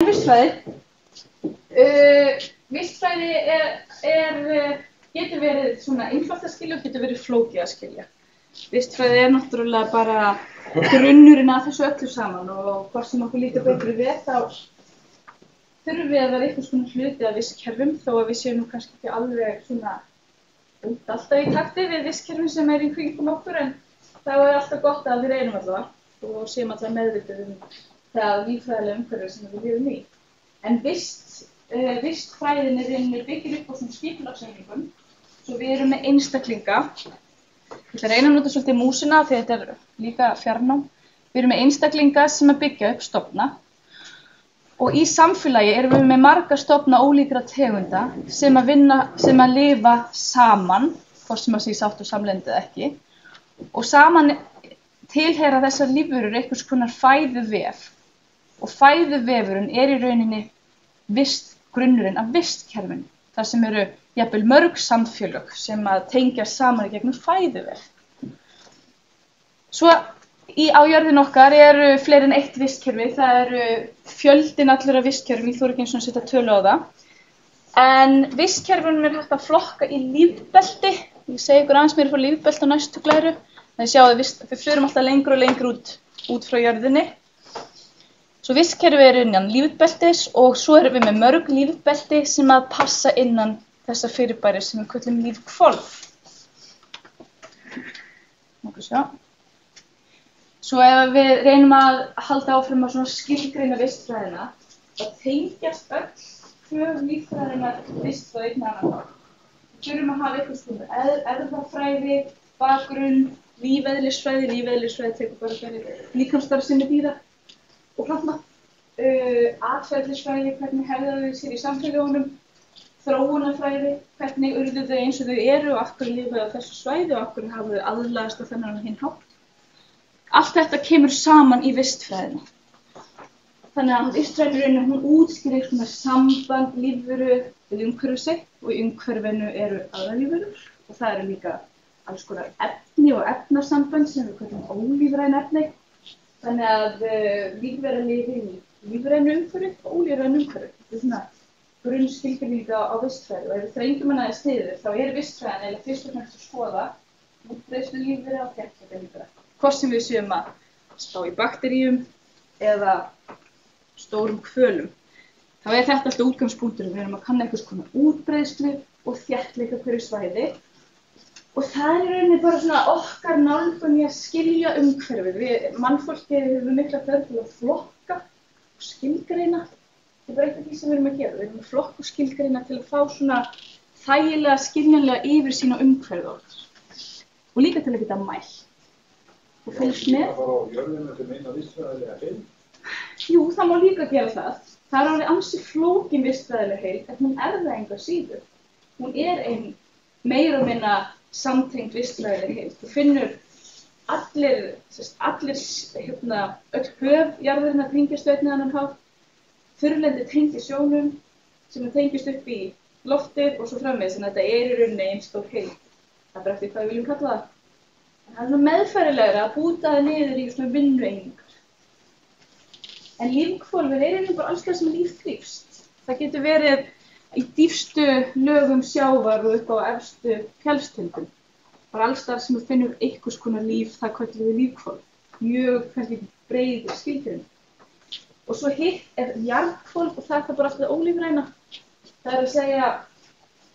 vistfræði. Vistfræði getur verið svona einfalt að skilja og getur verið flókið að skilja. Vistfræði náttúrulega bara grunnurinn að þessu öllu saman og hvort sem okkur líka betur við þá þurfum við að vera einhvers konar hluti af vistkerfum þó að við séum nú kannski ekki alveg svona alltaf í takti við vistkerfin sem í kringum okkur en þá alltaf gott að við reynum allavega og séum alltaf meðvituð það líffræðilega umhverfi sem við lifum í. En vistfræðin byggir upp á svona skipulagseiningum svo við erum með einstaklinga. Ég ætla að reyna að nota svolítið músina því þetta líka fjarnám. Við erum með einstaklinga sem að byggja upp stofna og í samfélagi erum við með marga stofna ólíkra tegunda sem að lifa saman, hvort sem að sé sátt og samlyndi eða ekki. Og saman tilheyra þessar lífverur einhvers konar fæðuvef og fæðuvefurinn í rauninni grunnurinn af vistkerfinu. Það sem eru jafnvel mörg samfélög sem að tengja saman í gegnum fæðuvef. Svo á jörðin okkar eru fleiri en eitt vistkerfi. Það eru fjöldinn allur af vistkerfum, ég þori ekki eins og að setja tölu á það. En vistkerfunum hægt að flokka í lífbelti. Ég segi ykkur aðeins meira frá lífbelti á næstu glæru. Þannig sjáum við förum alltaf lengur og lengur út frá jörðinni. Svo vistkerfi innan lífbeltis og svo erum við með mörg lífbelti sem að passa innan þessa fyrirbæri sem við köllum lífhvolf. Svo ef við reynum að halda áfram að svona skilgreina vistfræðina, þá tengjast öll líffræðina vistfræði einn annan þá. Við þurfum að hafa einhvers konar erfðafræði, bakgrunn, lífeðlisfræði tekur bara fyrir líkamsstarfsemi dýra og plantna, atferlisfræði, hvernig hegða þau sér í samfélögunum, þróunarfræði, hvernig urðu þau eins og þau eru og af hverju lifa þau á þessu svæði og af hverju hafa þau aðlagast á þennan og hinn hátt. Allt þetta kemur saman í vistfræðina. Þannig að vistfræðin hún útskýrir svona samband lífveru við umhverfi sitt og í umhverfinu eru aðrar lífverur og það eru líka alls konar efni og efnasamband sem við köllum ólífræn efni. Þannig að lífvera lifir í lífrænu umhverfi og ólífrænu umhverfi. Þetta er svona grunnskilgreining á vistfræði og ef við þrengjum hana aðeins niður þá vistfræðin eiginlega fyrst og fremst að skoða útbreiðslu lífvera og þéttleika lífvera. Hvort sem við séum að spá í bakteríum eða stórum hvölum. Þá þetta alltaf útgangspunkturinn. Við erum að kanna einhvers konar útbreiðslu og þéttleika hverju svæði. Og það í rauninni bara svona okkar nálgun í að skilja umhverfið. Mannfólkið hefur mikla þörf til að flokka og skilgreina. Það er bara eitt af því sem við erum að gera. Við erum að flokka og skilgreina til að fá svona þægilega, skiljanlega yfirsýn á umhverfið okkar. Og líka til að geta mælt. Og fylgst með. Það fara á jörðina sem eina vistfræðilega heild? Jú, það má líka gera það. Það alveg ansi flókin vistfræðilega heild, en hún það engu síður. Hún ein meira og minna samtengd vistfræðilega heild. Þú finnur öll höf jarðarinnar tengjast einnig annan hátt. Þurrlendi tengist sjónum sem tengist upp í loftið og svo framvegis, en þetta í rauninni ein stór heild. Það er eftir hvað við viljum kalla það. Það er meðfærilegra að búta það niður í svona vinnueiningar. En lífhvolfið rauninni bara alls það sem líf þrífst. Það getur verið í dýpstu lögum sjávar og upp á efstu fjallstindum. Bara alls þar sem við finnum einhvers konar líf, það köllum við lífhvolf. Mjög kannski breiður skilgreining. Og svo hitt jarðhvolf og það bara alltaf ólífræna. Það að segja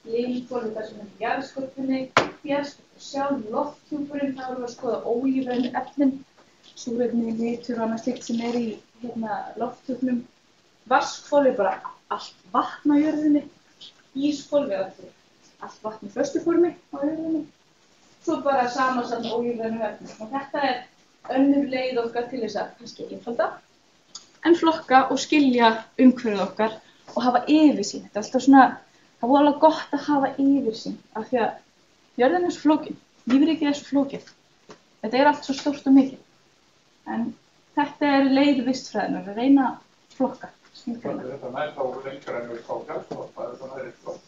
lífhvolfið þar sem jarðskorpunni, jarðskorpunni sjálf, lofthjúpurinn, þá erum við að skoða ólífrænu efnin, súrefni, nitur og annað slíkt sem í lofthjúpnum. Vatnshvolfið bara allt vatn á jörðinni, íshvolfið allt vatn í föstu formi á jörðinni. Svo bara samansafn ólífrænu efni. Og þetta önnur leið okkar til þess að kannski einfalda, en flokka og skilja umhverfið okkar og hafa yfirsýn. Þetta alltaf svona, það voru alveg gott að hafa yfirsýn af því að jörðin svo flókin, lífríkið svo flókið. Þetta allt svo stórt og mikið. En þetta leið vistfræðinnar, að reyna að flokka, skilgreina. Þetta nær þá lengra en við fá fjallstofn, það svona eitthvað?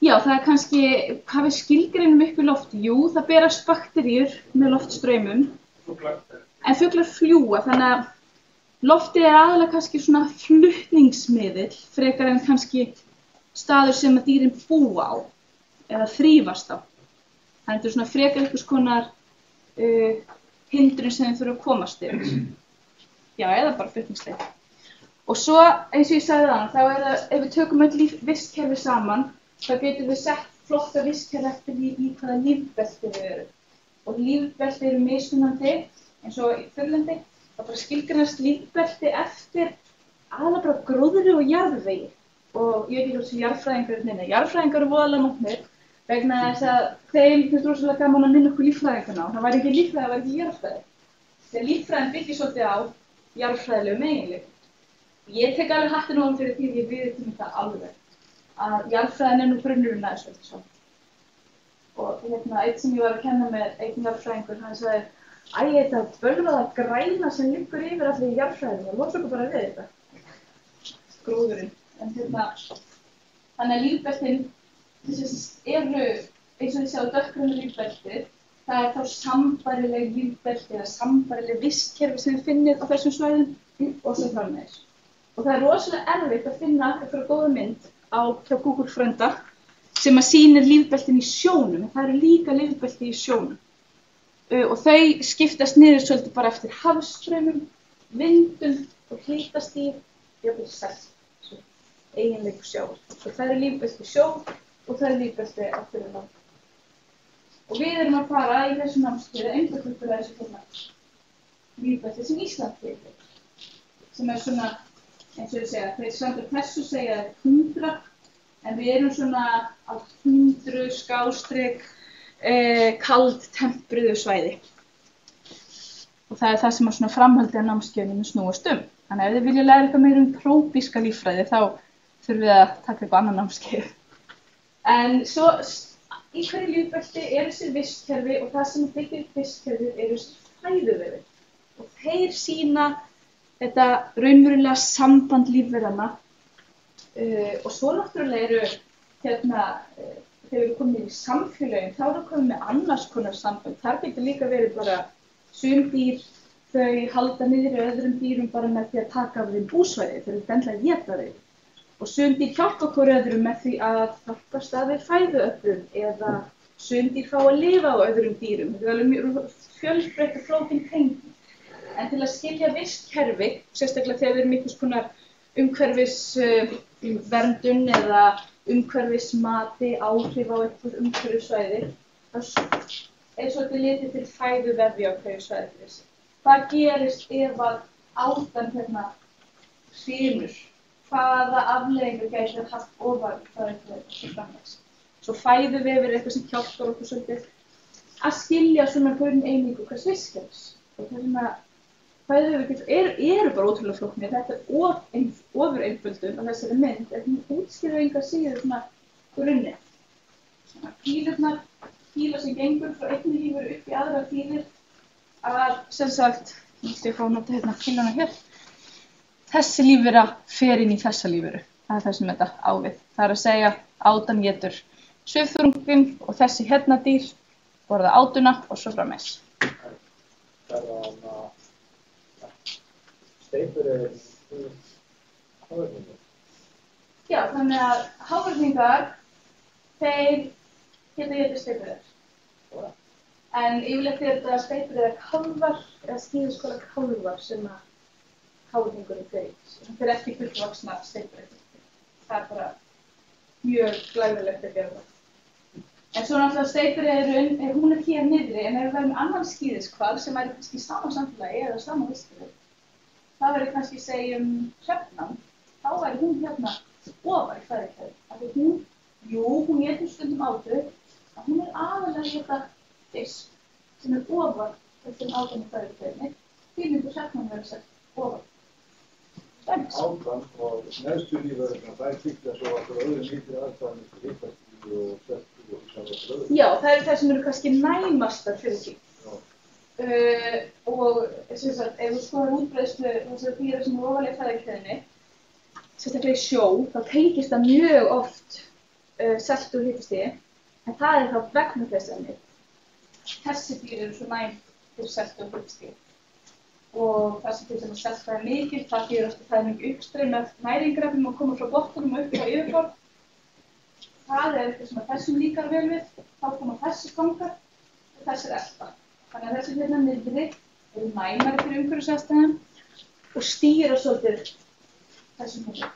Já, það kannski, hvað við skilgreinum upp í lofti? Jú, það berast bakteríur með loftstraumum. Fuglar? En fuglar fljúga, þannig að Loftið aðalega kannski svona flutningsmiðill, frekar en kannski staður sem að dýrin búa á eða þrífast á. Þetta svona frekar einhvers konar hindrun sem þeim þurfa að komast yfir. Já, eða bara flutningsleið. Og svo, eins og ég sagði þarna, þá það, ef við tökum öll vistkerfi saman, þá getum við sett flotta vistkerfi eftir í hvaða lífbelti við erum. Og lífbelti eru mismunandi, eins og í þurrlendi. Það bara skilgreinast lífbelti eftir aðalega bara gróðri og jarðvegi. Og ég veit ekki hvort jarðfræðingar eru neina. Jarðfræðingar eru voðalega mótnir, vegna þess að þeim finnst rosalega gaman að minna okkur líffræðingarna á. Það væri ekki líffræði, það væri ekki jarðfræði. Þegar líffræðin byggir svolítið á jarðfræðilegu meginleikum. Ég tek alveg hattinn ofan fyrir því ég viðurkenni það alveg. Að jarðfræðin nú grunnurinn að þessu öllu. Og eitt sem ég var að kenna með einn jarðfræðingur, hann sagði: Æ, þetta bölvaða græna sem liggur yfir allir í jarðfræðinu, og losa okkur bara við þetta. Gróðurinn. En þannig að lífbeltin eru, eins og þið sjá dökkgrænu lífbeltið, það þá sambærileg lífbelti eða sambærileg vistkerfi sem þið finnið á þessum svæðum og svo framvegis. Og það rosalega erfitt að finna einhverja góða mynd hjá Google Frænda sem að sýnir lífbeltin í sjónum, en það eru líka lífbelti í sjónum. Og þau skiptast niður svolítið bara eftir hafstraumum, vindum og hitastig, jafnvel salt, eiginleikum sjávar. Svo það eru lífbelti í sjó og það eru lífbelti á fyrir land. Og við erum að fara í þessu námskeiði einhverjum þessu lífbelti sem Ísland fyrir, sem svona, eins og ég segja, þeir samkvæmt þessu segja tundra, en við erum svona á tundru, skástrik, kald, tempruðu svæði. Og það það sem svona framhaldið af námskeiðinu snúast um. Þannig ef þið vilja læra eitthvað meira trópíska líffræði, þá þurfum við að taka eitthvað annað námskeið. En svo í hverju lífbelti þessi vistkerfi og það sem byggir vistkerfið eru fæðuvefir. Og þeir sýna þetta raunverulega samband lífveranna. Og svo náttúrulega eru þegar við komum inn í samfélögin, þá erum við komið með annars konar samband. Þar getur líka verið bara sum dýr, þau halda niðri öðrum dýrum bara með því að taka af þeim búsvæði, þau eru endilega að éta þau. Og sum dýr hjálpa hvor öðrum með því að hjálpast að þeir fæðuöflun eða sum dýr fá að lifa á öðrum dýrum. Þetta alveg mjög fjölbreytt og flókin tenging. En til að skilja vistkerfi, sérstaklega þegar við erum einhvers konar umhverfisverndun eða umhverfismati, áhrif á einhver umhverfissvæði, þá svolítið litið til fæðuvefja á hverju svæði fyrir sig. Hvað gerist ef að átan hrynur? Hvaða afleiðingar gæti það haft ofan það eitthvað framvegs? Svo fæðuvefur eitthvað sem hjálpar okkur svolítið að skilja svona grunneiningu hvers vistkerfis. Og það fæðuvefur eru bara ótrúlega flóknir. Þetta ofureinföldun á þessari mynd, en hún útskýrir enga síður svona grunni. Svona píla sem gengur frá einni lífveru upp í aðra pílir að, sem sagt, ég fá að nota pílana hér. Þessi lífvera fer inn í þessa lífveru. Það það sem þetta á við. Það að segja, átan étur svifþörunginn og þessi dýr borða átuna og svo framvegis. Steypur háhyrningar? Já, þannig að háhyrningar, þeir geta étið steypur. En yfirleitt þetta steypur kálfar eða skíðiskóla kálfar sem að háhyrningurinn þau. Þetta ekki fullvaxna steypur. Það bara mjög glæfilegt að gera það. En svo náttúrulega steypur hún hér niðri, en ef við verðum annan skíðiskval sem kannski í sama samfélagi eða sama vistkerfi, það verður kannski segjum hrefnan, þá væri hún ofar í fæðukeðjunni. Af því hún étur stundum átu, að hún aðalega að éta fisk sem ofar þessum átan í fæðukeðjunni, því myndu hrefnan verður sett ofar. Átan og neðstu lífverðina, þær byggja svo að öðrum mikið aðstæðan til hitastíð og svelti og samvægt öðrum. Já, það eru þær sem eru kannski næmastar fyrir því. Og sem sagt, ef þú skoðar útbreiðslu þessara dýra sem eru ofarlega í fæðukeðjunni, sérstaklega í sjó, þá tengist það mjög oft seltu og hitastigi, en það þá vegna þess að þessi dýr eru svo næm fyrir seltu og hitastigi. og það sem til dæmis selta er mikið, það þýðir að það er mikið uppstreymi af næringarefnum og koma frá botninum og upp á yfirborð. Það er eitthvað sem að þessum líkar vel við, þá koma þessi fangar og þessir elta. Þannig að þessi hérna niðri eru næmari fyrir umhverfisaðstæðum og stýra svolítið þessum hérna.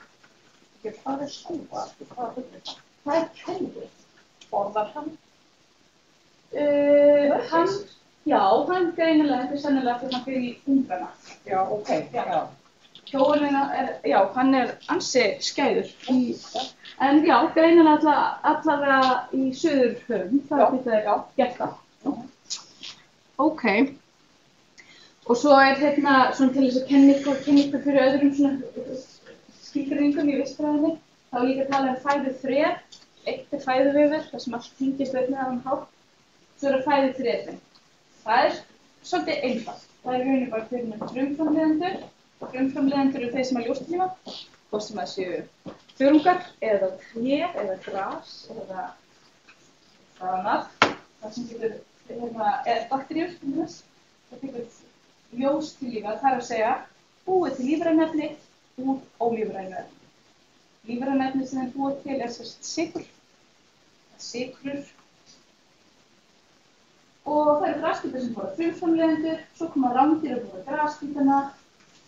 Hvað er skúfa? Hvað er það? Það er kelfur. Borðar hann? Hann greinilega, þetta er sennilega fyrir hann fyrir í ungrana. Já, ok, já. Kjóarinn hann er ansi skæður. En já, greinilega allavega í Suðurhöfum, það geta þeir gert það. Ok. Og svo er hérna svona til þess að kenningu fyrir öðrum svona skilgreiningum í vistfræðinni. Þá er líka að tala um fæðuþrep. Eitt er fæðuvefur, það sem allt tengist einnig að hann hátt. Svo eru fæðuþrepin. Það er svolítið einfalt. Það er rauninni bara fyrir með frumframleiðendur. Frumframleiðendur eru þeir sem að ljóstillífa, hvort sem það séu þörungar eða tré eða gras eða annað. Það sem getur bakteríur, það getur ljóstillífa, það er að segja búið til lífræn efni úr ólífrænu efni. Lífræn efni sem þeir búið til er sykrur. Og það eru grasbítar sem borða frumframleiðendur, svo koma rándýr að borða grasbítana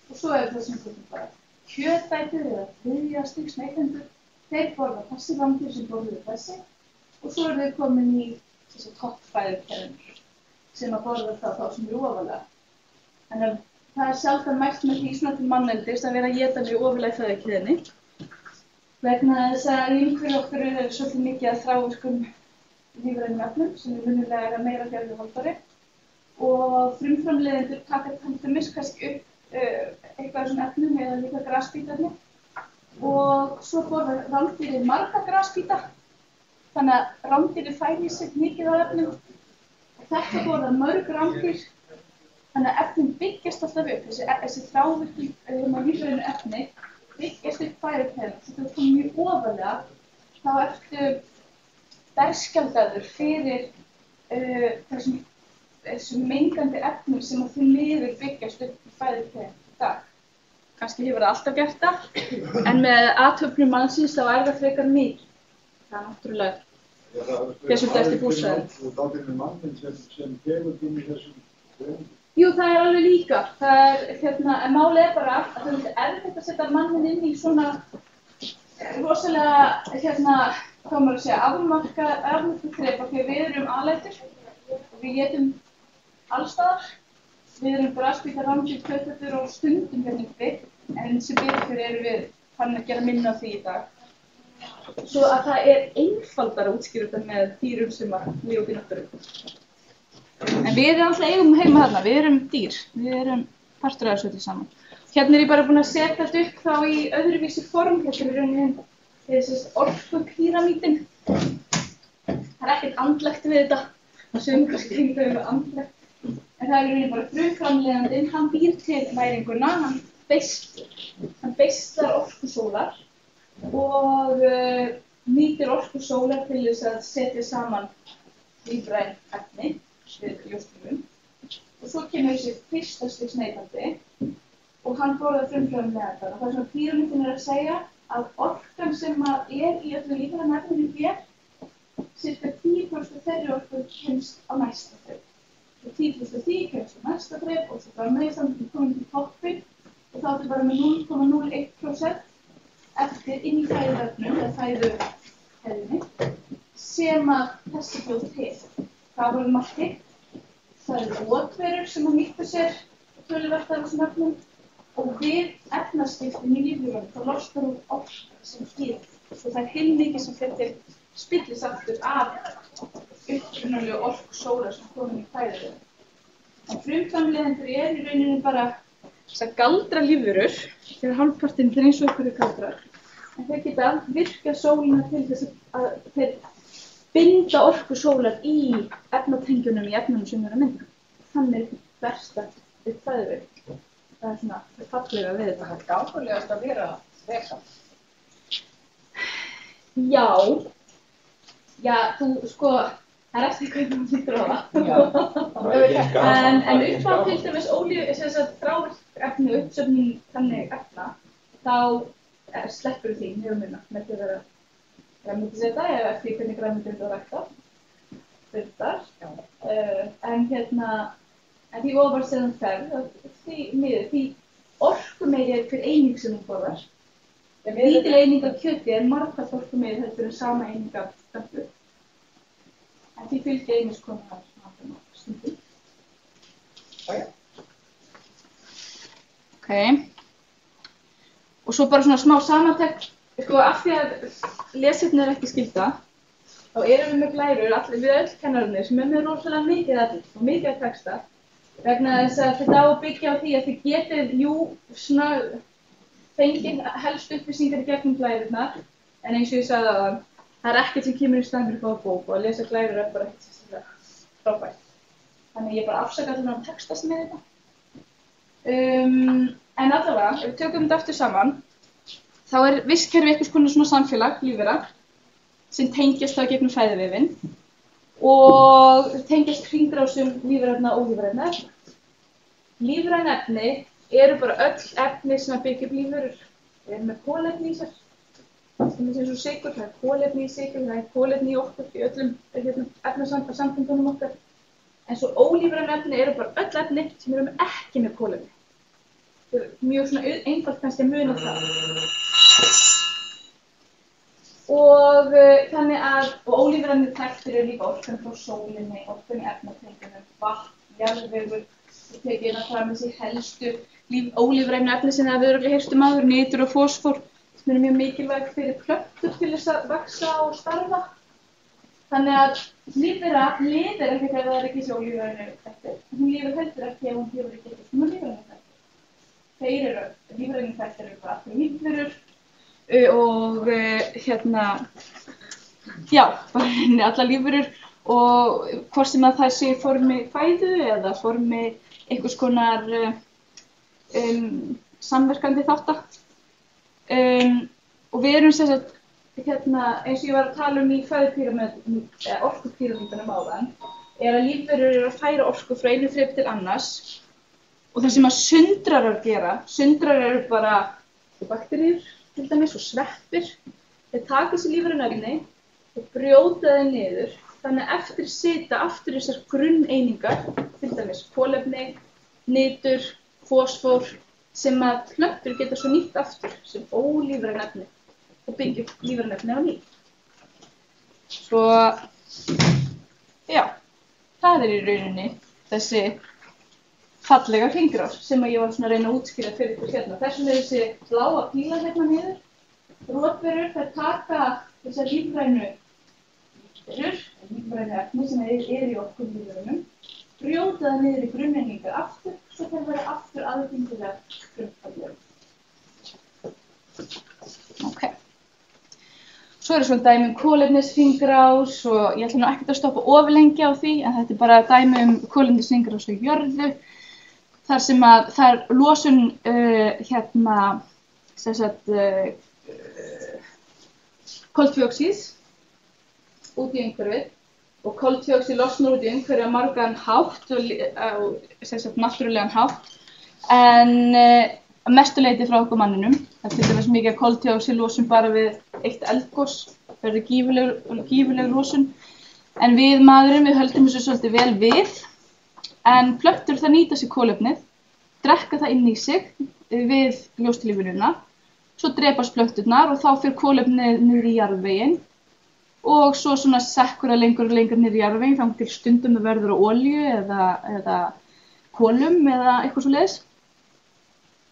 og svo eru það sem bara kjötætur eða þriðja stigs neytendur. Þeir borða þessi rándýr sem borðuðu þessi og svo eru þeir komin í þessi toppfæðukerfur sem að borða þá sem eru ofalega. Þannig að það er sjaldan mælt með því svona til manneldis að vera að éta mjög ofalega í fæðukeðjunni. Vegna þess að í umhverfi okkar eru svolítið mikið að þrávirkum lífrænum efnum sem er venjulega meira fjölbreytilegri og frumframleiðendur taka til dæmis kannski upp eitthvað af þessum efnum eða líka grasbítarnir og svo borða rándýrið marga grasbíta þannig að rándýrið fær í sig mikið af efnum og þetta borða mörg rándýr þannig að efnin byggjast alltaf upp þessi þrávirkum lífrænu efni byggjast upp fæðukeðjuna þetta er komið mjög ofarlega þá ertu berskjaldaður fyrir þessum mengandi efnum sem að því miður byggjast upp í fæðukeðjunni í dag. Kannski hefur það alltaf gert það, en með athöfnum mannsins þá er það frekar mikið. Það er náttúrulega þessum eftir búsvæðum. Og þá er mannin sem gefur inn í þessum veginn? Jú, það er alveg líka. Það er, en málið er bara að það er erfitt að setja mannin inn í svona rosalega, hvað maður að segja, afmarkað þrepa því að við erum alætur og við étum allstaðar. Við erum grasbítar, rándýr, kjötætur og stundum uppi, en sem betur fyrir erum við farin að gera minna af því í dag. Svo að það er einfaldara að útskýra þetta með dýrum sem að lifa út í náttúru. En við erum alltaf eigum heima þarna, við erum dýr, við erum partur af þessu öllu saman. Hérna er ég bara búin að setja þetta upp þá í öðruvísi form, þetta er í rauninni þessi orkupíramídin. Það er ekkert andlegt við þetta, það sögum kannski kringa yfir andlegt. En það er í rauninni bara frumframleiðandinn, hann býr til næringuna, hann beistar orku sólar og nýtir orku sólar til þess að setja saman lífræn efni við ljóstillífun. Og svo kemur þessi fyrsta stigs neytandi og hann borðar frumframleiðandann. Og það sem píramídin er að segja að orkan sem er í öllu lífræna efninu hér, cirka 10% þeirri orku kemst á næsta þrepp. Og 10% því kemst á næsta þrepp og svo framleiðandinn komin til toppinn og þá er bara með 0,01% eftir inn í fæðuefnum eða fæðukeðjunni sem að þessi bjóð til. Það voru margir. Það eru ótverur sem að nýttu sér töluvert af þessum efnum og við efnaskiptin í lífrúnum þá losnar úr orka sem skýr. Og það er heilmikið sem fer til spillisaftur af upprunalegu orku sólar sem komin í fæðuefnum. En frumframleiðendur í rauninni bara þessar galdra lífverur, þegar hálfpartinn þeir eins og ykkur galdrar. En þeir geta virkað sólina til þess að þeir binda orku sólar í efnatengjunum í efnunum sem eru að mynda. Þannig er versta upp fæðuefni. Það er svona fallega við þetta. Það er gáfulegast að vera vegan. Já, þú sko, Það eftir hvernig hún lítur á það. Já. Það er ekki gaman. En upp á til dæmis þrávirk efni og uppsöfnun þannig efna, þá sleppur því mjög minna með því að vera grænmetisæta eða eftir hvernig grænmetið er ræktað. En því ofar sem það ferð, því orkumeiri er hver eining sem hún borðar. Lítil eining af kjöti er margfalt orkumeiri heldur en sama eining af plöntu. En því fylgja einhvers konar stundum. Ok. Og svo bara svona smá samantekt, af því að lesefni er ekki skylda, þá erum við með glærur, við öll kennararnir, sem með rosalega mikið efni og mikið af texta, vegna þess að þetta á að byggja á því að þið getið, fengið helst upplýsingar í gegnum glærurnar, en eins og ég sagði áðan, það er ekkert sem kemur í staðinn fyrir að fá bók og að lesa glærur er bara ekkert sérstaklega frábært. Þannig ég bara afsaka allavega um textast með þetta. En allavega, ef við tökum þetta aftur saman, þá er vistkerfi einhvers konar svona samfélag, lífvera, sem tengjast þá gegnum fæðuvefinn og tengjast hringrásum lífrænna og ólífrænna efna. Lífræn efni eru bara öll efni sem byggja upp lífverur. Við erum með kolefni í sér. Það er eins og sykur, það er kolefni í sykur, það er kolefni í okkur, í öllum efnasamböndunum okkar. En svo ólífræn efni eru bara öll efni sem eru ekki með kolefni. Það er mjög svona einfalt kannski að muna það. Og þannig að ólífrænir þættir eru líka orkan frá sólinni, orkan í efnatengjunum, vatn, jarðvegur, og tekið hérna fram þessi helstu ólífrænu efni sem það við örugglega heyrt áður, nitur og fosfór, sem eru mjög mikilvæg fyrir plöntur til þess að vaxa og starfa. Þannig að lífvera lifir ekkert ef það er ekki þessi ólífrænu þættir. Hún lifir heldur ekki ef hún lifir ekki eitthvað svona lífrænu þættir. Lífrænu þættir eru bara allir lífverur og bara allar lífverur og hvort sem að það sé í formi fæðu eða formi einhvers konar samverkandi þátta. Og við erum sem sagt, eins og ég var að tala í fæðupíramídunum, eða orkupíramídunum áðan, er að lífverur eru að færa orku frá einu þrepi til annars og það sem að sundrarar gera, sundrarar eru bara bakteríur til dæmis og sveppir, þeir taka þessi lífrænu efni og brjóta þeim niður, þannig að eftir sita aftur þessar grunneiningar, til dæmis kolefni, nitur, fosfór, sem að plöntur geta svo nýtt aftur sem ólífræn efni og byggja upp lífræn efni á ný. Svo, það er í rauninni þessi fallega hringrás sem að ég var svona að reyna að útskýra fyrir ykkur hérna. Þessum er þessi bláa píla hérna niður. Rotverur, þær taka þessar lífrænu efni sem er í orkulífverunum, brjóta það niður í grunneiningar aftur, svo það verður aftur aðgengilega grunnfæðulegum. Ok. Svo eru svona dæmi kolefnishringrás og ég ætla nú ekkert að stoppa of lengi á því, en þetta er bara dæmi kolefnishringrás á jörðu, þar sem að það er losun koltvíoxíðs út í umhverfið. Og koltvíoxíð losnar út í umhverfið á margan hátt, náttúrulegan hátt, en að mestu leyti frá okkur manninum. Það er til dæmis mikið koltvíoxíð losun bara við eitt eldgos, það verður gífurleg losun. En við maðurinn, við höldum þessu svolítið vel við, en plöntur það nýta sér kolefnið, drekka það inn í sig við ljóstillífunina, svo drepast plönturnar og þá fer kolefnið niður í jarðveginn. Og svo svona sekkur það lengur og lengur niður í jarðveginn, þangað til stundum það verður á olíu eða kolum eða eitthvað svoleiðis.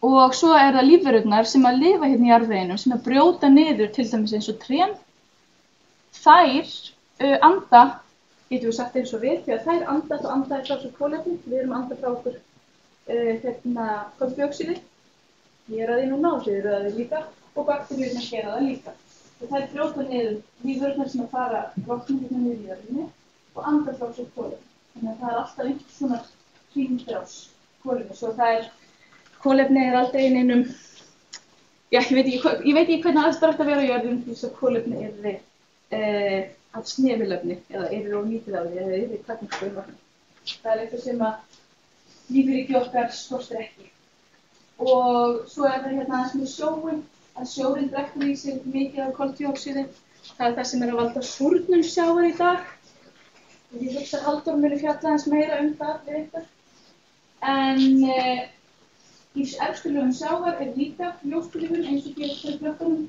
Og svo er það lífverurnar sem að lifa hérna í jarðveginum, sem að brjóta niður til dæmis eins og trén. Þær anda, getum við sagt eins og við, því að þær anda frá þessu kolefni, við erum að anda frá okkur koltvíoxíði. Ég er að því núna og þið eru að því líka og bakteríurnar gera það líka. Og þær brjóta niður lífverurnar sem að fara rotnum hérna niður í jörðinni og anda frá sér kolefni. Þannig að það er alltaf einhvers svona hringrás kolefni. Svo það er, kolefni er aldrei í neinum, ég veit ekki hvernig aðstæður ætti að vera á jörðinni til þess að kolefni af snefilefni eða er of lítið af því eða er takmörkuð vatni. Það er eitthvað sem að lífríki okkar skortir ekki. Og svo er það hérna aðeins með sjóinn, að sjórinn drekkur í sig mikið af koltvíoxíði. Það er það sem er að valda súrnun sjávar í dag. Og ég hugsa að Halldór muni fjalla aðeins meira það við ykkur. En í efstu lögum sjávar er líka ljóstillífun eins og gerist fyrir plöntunum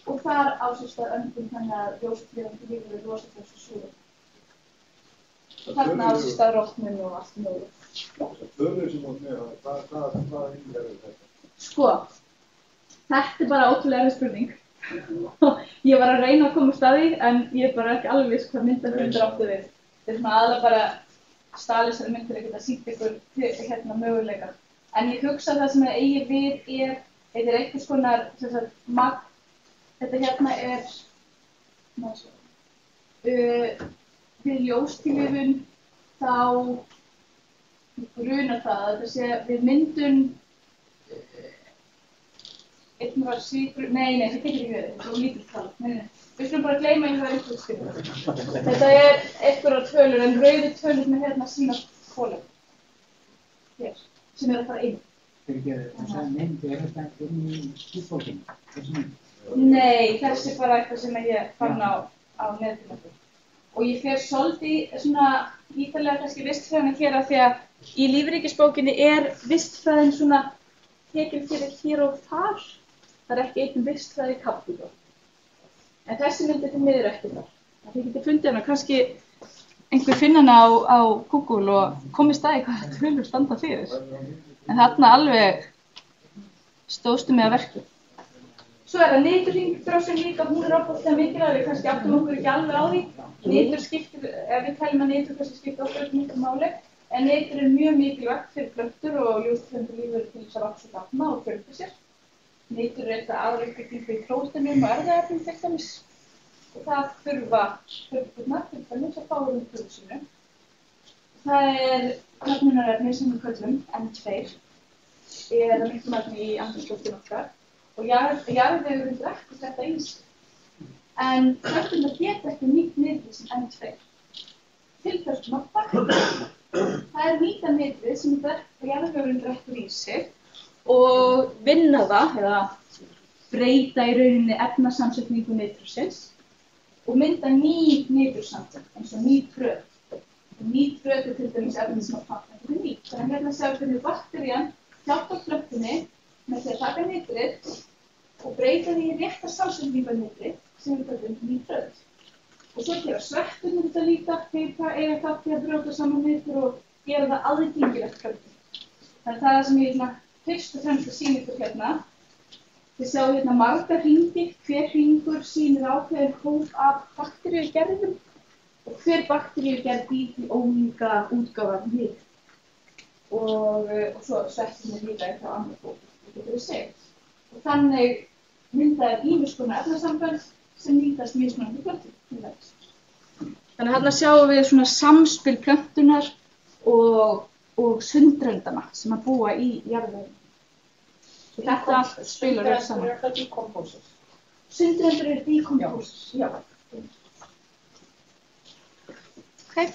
og þar á sér stað öndun þannig að ljóstillífandi lífur er rosa þessu súrun. Og þarna á sér stað rotnun og allt mögulegt. Þessar tölur sem hún með, hvað innleggur þetta? Sko, þetta er bara ótrúlega erfið spurning. Ég var að reyna að komast að því, en ég er bara ekki alveg viss hvað myndarhundar áttu við. Þetta er svona aðalega bara stalisar myndir að geta sýnt ykkur möguleika. En ég hugsa að það sem það eigi við þetta er einhvers konar magn. Þetta hérna er við ljóstillífun þá grunar það að þetta sé við myndun einn var svíkur, nei, það getur ekki verið, þetta er lítið tala, nei. Við skulum bara gleyma það einhverju skrifa. Þetta er einhverjar tölur, en rauðu tölur með hérna sína kolum. Hér, sem er að fara inn. Þessar mynd, þetta inn í skýrfólkinu? Nei, þessi er bara eitthvað sem ég fann á netinu. Og ég fer svolítið svona ítarlega kannski vistfræðina hér af því að í lífríkisbókinni er vistfræðin svona tekin fyrir hér og þar. Það er ekki einn vistfræði kafli þó. En þessi myndi til miður ekki þar. Þið getið fundið hana, kannski einhver finna hana á Google og komist að hvað tölur standa fyrir. En þarna alveg stóðstu með að verki. Svo er það niturhringdrósin líka, hún er ábúðslega mikilvæg, við kannski áttum okkur ekki alveg á því. Nitur skiptir, ef við teljum að nitur kannski skiptir okkur ekki miklu máli, en nitur er mjög mikilvægt fyrir plöntur og ljósplöntur lífur til þess að vaxa og dafna og fjölga sér. Nitur er eitthvað aðaluppbyggingu í prótínum og erfðaefnum til dæmis. Og það þurfa plönturnar til dæmis að fá úr sínu. Það er köfnunarefni sem við köllum N2, er að miklu magni í andrúmsloftinu okkar. Og jarðvegurinn drekkur þetta í sig. En plönturnar geta ekki nýtt nitrið sem N2. Til þessum að bakka. Það er nýta nitrið sem jarðvegurinn drekkur í sig og vinna það, eða breyta í rauninni efnasamsetningu nitrosins og mynda ný nitursamsetning, eins og nítröð. Nítröð er til dæmis efni sem að planta fyrir nýt. Þannig að hérna sjáum hvernig bakterían hjálpar plöntunni með því að taka nitrið og breyta því í rétta samsetningu af nitrið sem við kallum nítröð. Og svo gera sveppurnar þetta líka, þeir eiga þátt í að brjóta saman nitur og gera það aðgengilegt plöntum. Þannig að það er sem ég fyrst og fremst að sýna ykkur hérna. Þið sjáu hérna marga hringi, hver hringur sýnir ákveðinn hóp af bakteríugerðum og hver bakteríugerð býr í ólíka útgáfa af nitur. Og svo sveppurnar líka eitthvað annað fólk, það getur við segjað. Og þannig myndaði ýmiss konar efnasambönd sem nýtast mismunandi plöntum. Þannig að hérna sjáum við svona samspil plöntunar og sundröndana sem að búa í jarðveginn. Þetta allt spilar vel saman. Er það decomposers? Sundröndur eru decomposers, já. Okay.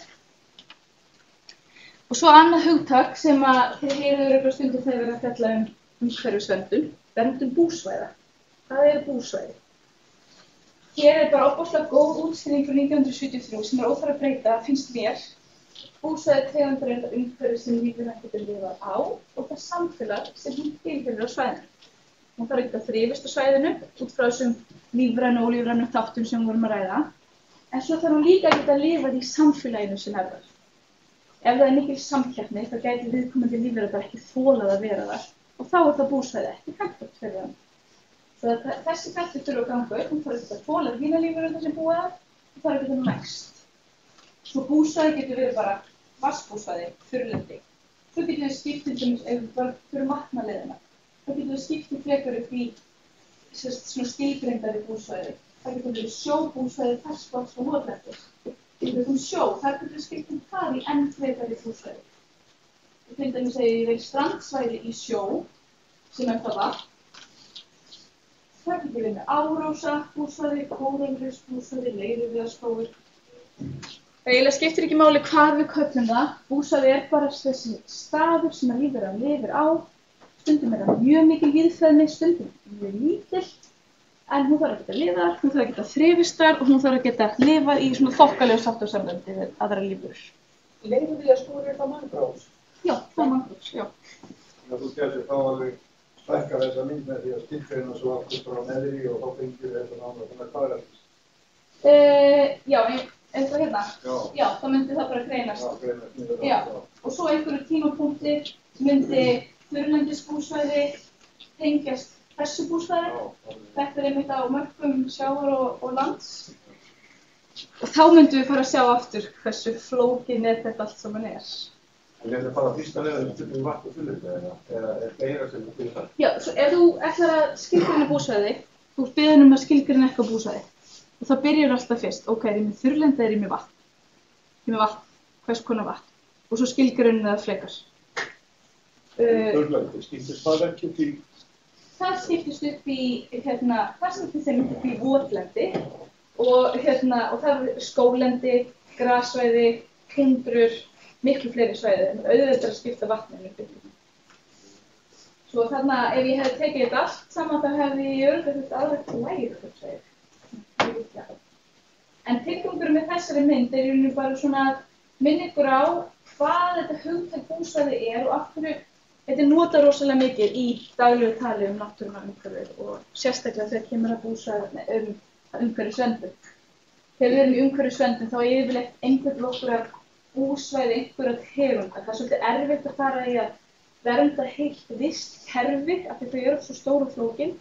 Og svo annað hugtak sem að þið heyrðu örugglega stundum þegar við erum að fjalla umhverfisverndun, verndun búsvæða. Hvað eru búsvæði? Hér er bara ofboðslega góð útskýring frá 1973 sem er óþarfi að breyta, finnst mér. Búsvæði tegundar er það umhverfi sem lífverðan getur lifað á og það samfélag sem hún tilheyrir á svæðinu. Hún þarf ekki að þrifist á svæðinu út frá þessum lífrænu og ólífrænu þáttum sem við vorum að ræða. En svo þarf hún líka að geta lifað í samfélaginu sem er þar. Ef það er mikil samkeppni þá gæti viðkomandi lífverðar bara ekki þolað að vera þar og þá er það búsvæði ekki hentugt fyrir hann. Svo þessi þættir þurfa að ganga upp, hún þarf ekki að þola hina lífverðar sem búa þar og þarf ekki að mæst. Svo búsvæði getur verið bara vatnsbúsvæði, þurrlendi. Svo getur við skipt til dæmis ef við bara fyrir vatnaleiðina. Þá getur við skipt frekar upp í svona skilgreindari búsvæði. Það getur verið sjóbúsvæði, ferskvatns og votlendis. Við sjó, þar getur við skipt það í enn frekari búsvæði. Til dæmis ef ég vil strandsvæði í sjó, sem er það vatn. Það getur við með árósa búsvæði, kóralrifsbúsvæði, leiruviðarskógur. Það eiginlega skiptir ekki máli hvað við köllum það. Búsvæði bara þessi staður sem að lífvera lifir á. Stundum það mjög mikil víðfeðmi, stundum mjög lítill. En hún þarf að geta lifað, hún þarf að geta þrifist þar og hún þarf að geta lifað í svona þokkalegu sáttasambandi við aðra lífverur. Leyfum við að skóra upp á manngrófs? Já, það er manngrófs, já. Þú gætir þá alveg stækka þessa mynd með því að skilgreina svo aftur frá neðri og þá fengir þetta náttúrulega svona kvaðrættis. Já, eins og hérna. Já, þá myndi það bara greinast. Já, greinast niður. Já, og svo einhverju tímapunkti myndi þurrlendisbúsvæði tengjast þessu búsvæði. Þetta einmitt á mörkum sjávar og lands. Og þá myndum við fara að sjá aftur hversu flókin þetta allt saman En þetta bara fyrsta leið til vatn og þurrlenda eða meira sem þú fyrir það? Já, svo ef þú ætlar að skilgreina búsvæði, þú ert beðin að skilgreina eitthvað búsvæði. Og það byrjar alltaf fyrst, ok, er ég með þurrlenda eða er ég með vatn? Ég er með vatn, hvers konar vatn? Og svo skilgreina það frekar. Þurrlendi, skiptist það ekki upp í? Það skiptist upp í, það skiptist þeim upp í votlendi og það er skóglendi, grasvæði, tundrur, miklu fleiri svæði, en auðvitað að skipta vatninu upp. Svo þarna, ef ég hefði tekið þetta allt saman, þá hefði ég örugglega aðrætt lægir. En tilgangur með þessari mynd er í bara svona að minna ykkur á hvað þetta hugtak búsvæði og af hverju þetta notað rosalega mikið í daglegu tali náttúruna umhverfið og sérstaklega þegar kemur að búsvæði umhverfisverndun. Þegar við erum í umhverfisverndun þá yfirleitt einhvern okkur að búsvæði einhverja tegunda. Það er svolítið erfitt að fara í að vernda heilt visst kerfi af því þau eru svo stór og flókin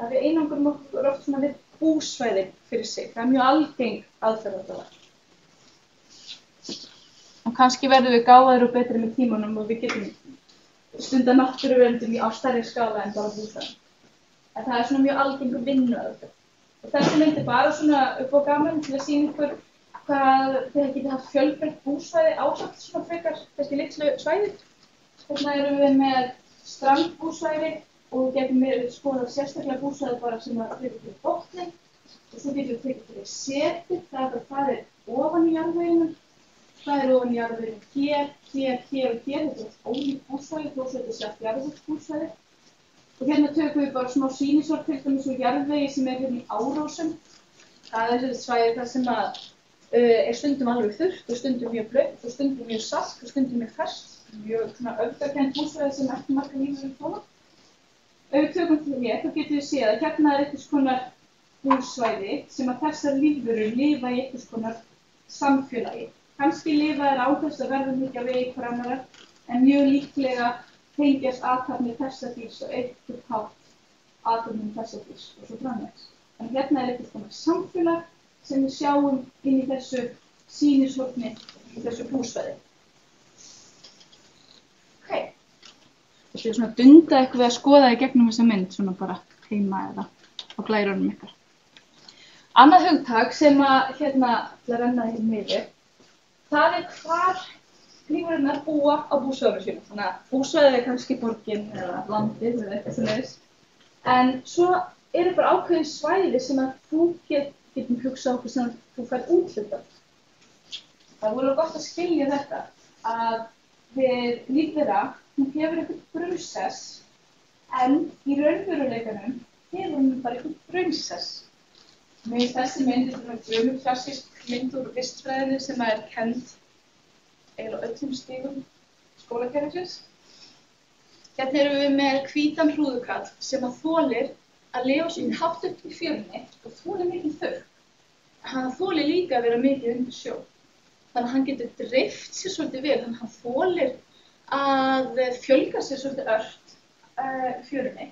að við einangrum okkur oft svona við búsvæði fyrir sig. Það er mjög algeng aðferð á það. Og kannski verðum við gáfaðir og betri með tímanum og við getum stundað náttúruverndun á stærri skala en bara búsvæði. En það er svona mjög algengur vinnuaðferð. Og þessi mynd er bara svona upp á gaman til að sýna ykkur hvað þið getið haft fjölbreytt búsvæði ásamt svona frekar þessi litlu svæði. Þarna erum við með strandbúsvæði og við getum við skoðað sérstaklega búsvæði bara sem að fyrir fyrir botni og svo getum við tekið fyrir seti, það er ofan í jarðveginum, það er ofan í jarðveginum hér og hér, þetta er ólík búsvæði, þó þetta er sjálft jarðvegsbúsvæði. Og hérna tökum við bara smá sýnisort til dæmis úr jarðvegi sem er hérna í Árósum. Það er þessi svæði þar sem að er stundum alveg þurrt og stundum mjög blautt og stundum mjög salt og stundum mjög ferskt. Mjög svona öfgakennt búsvæði sem ekki margar lífverur þola. Ef við tökum til hér, þá getum við séð að hérna er einhvers konar búsvæði sem að þessar lífverur lifa í einhvers konar samfélagi. Kannski lifa þær á þess að verða mikið við einhver annara, en mjög líklega tengjast athafnir þessa dýrs og einhver hátt athafnir þessa dýrs og svo framvegis. En hérna er einhvers konar samfélag sem við sjáum inn í þessu sýnishorni í þessu búsvæði. Þetta er svona dunda eitthvað við að skoða í gegnum þessa mynd, svona bara heima eða á glærunum ykkar. Annað hugtak sem að til að renna yfir, það er hvar lífverurnar búa á búsvæðunum sínum. Þannig að búsvæðið er kannski borgin eða landið eða eitthvað svoleiðis. En svo eru bara ákveðin svæði sem að þú getum hugsað okkur sem þú færð úthlutað. Það voru gott að skilja þetta, að við lífvera hún hefur einhvern brunnsess, en í raunveruleikanum hefur hún bara einhvern brunnsess. Með þessi mynd er gömul klassísk mynd úr vistfræðinni sem er kennd eiginlega á öllum stigum skólakerfisins. Hérna erum við með hvítan hrúðukall sem að þolir að lifa sín hátt upp í fjörunni og þolir mikið þurrk. Hann þolir líka að vera mikið undir sjó. Þannig að hann getur dreift sér svolítið vel, þannig að hann þolir að fjölga sér svolítið ört fjörunni.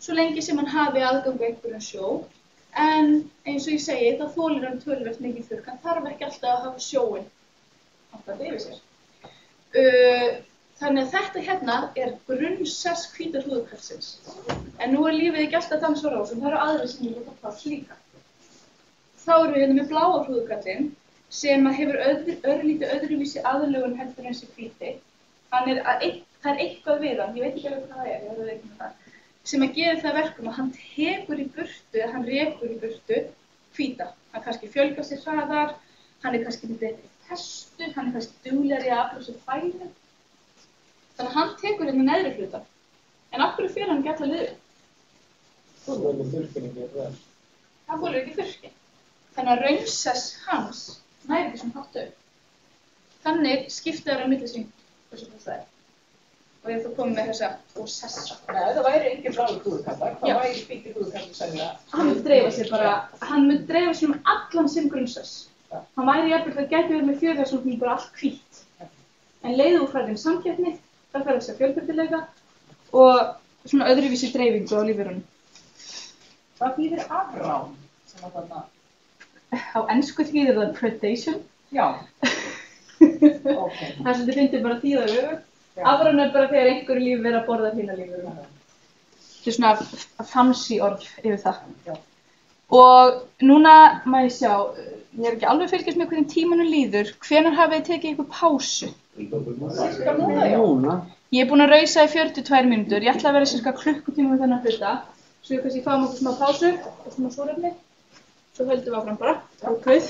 Svo lengi sem hann hafi aðgang að einhverjum sjó, en eins og ég segi, þá þolir hann töluvert mikið þurrk. Hann þarf ekki alltaf að hafa sjóinn alltaf yfir sér. Þannig að þetta hérna er brunnsess hvíta hrúðukallsins. En nú er lífið ekki alltaf dans á rósum, það eru aðrir sem vilja pláss líka. Þá erum við hérna með bláa hrúðukallinn sem hefur örlítið öðruvísi aðlögun heldur en þessi hvíti. Það er eitthvað við hann, ég veit ekki alveg hvað það er, sem að gera það verkum að hann tekur í burtu, hann rekur í burtu hvíta. Hann kannski fjölgar sér hraðar, hann kannski betri testu, hann kannski duglegri að afla sér fæðu. Þannig að hann tekur hérna neðri hluta. En af hverju fer hann ekki alla liðið? Það verður þurrkinn ekki vel. Það fólur ekki þurrkinn. Þannig að raunsess hans næri ekki svona hátt upp. Þannig skipta þær á milli sín hversu hvað það er. Og ég þá komið með þessa og sessa. Nei, það væri engin bláir hrúðurkallar, það væri hvítir hrúðurkallar sennilega. Hann myndi dreifa sér bara, hann myndi dreifa sér allan sinn grunnsess. Hann væri jafnvel, það gæti verið með fjöður sem hún bara allt hvítt. En leiðu úr færðin samkeppni, það fær þess að fjölbreytileika og svona öðruvísi dreifingu á lífverunum. Hvað þýðir afrán sem að þarna? Á ensku þýðir það predation. Já. Okay. Það sem þið finnir bara þýða öfugt. Afrán bara þegar einhverju lífvera borðar hina lífveruna. Þetta er svona fancy orð yfir það. Já. Og núna má ég sjá, ég ekki alveg fylgjast með hvernig tímanum líður. Hvenær hafið þið tekið ykkur pásu? Sirka núna, já. Ég búin að rausa í 42 mínútur. Ég ætla að vera sirka klukkutíma með þennan hluta. Svo ég kannski fáum okkur smá pásu og smá súrefni. Svo höldum við áfram bara. Ókveð.